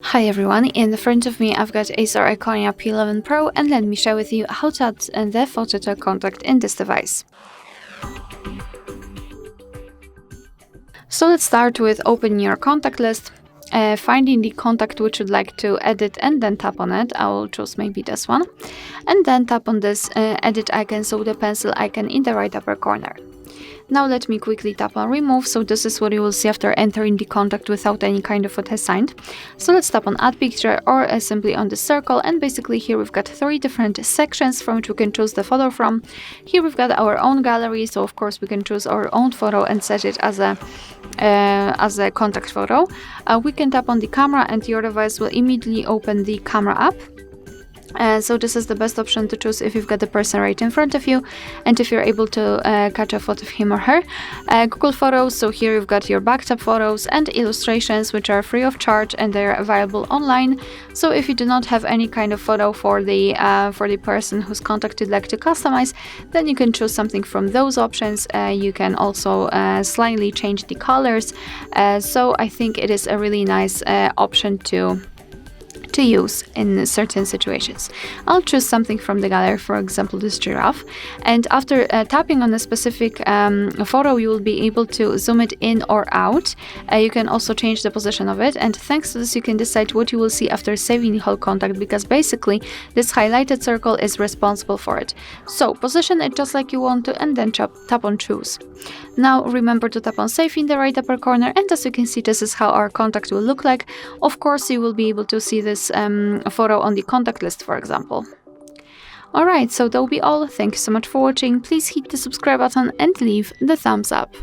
Hi everyone, in front of me I've got ACER Iconia P11 Pro, and let me share with you how to add the photo to a contact in this device. So let's start with opening your contact list, finding the contact which you'd like to edit and then tap on it. I will choose maybe this one, and then tap on this edit icon, so the pencil icon in the right upper corner. Now let me quickly tap on remove, so this is what you will see after entering the contact without any kind of photo assigned. So let's tap on add picture or simply on the circle, and basically here we've got 3 different sections from which we can choose the photo from. Here we've got our own gallery, so of course we can choose our own photo and set it as a contact photo. We can tap on the camera and your device will immediately open the camera app. So this is the best option to choose if you've got the person right in front of you and if you're able to catch a photo of him or her. Google Photos, so here you've got your backup photos and illustrations, which are free of charge and they're available online. So if you do not have any kind of photo for the person whose contact you'd like to customize, then you can choose something from those options. You can also slightly change the colors. So I think it is a really nice option to use in certain situations. I'll choose something from the gallery, for example this giraffe, and after tapping on a specific photo you will be able to zoom it in or out. You can also change the position of it, and thanks to this you can decide what you will see after saving the whole contact, because basically this highlighted circle is responsible for it. So position it just like you want to and then tap on choose. Now remember to tap on save in the right upper corner, and as you can see this is how our contact will look like. Of course you will be able to see this photo on the contact list, for example. Alright, so that will be all. Thank you so much for watching. Please hit the subscribe button and leave the thumbs up.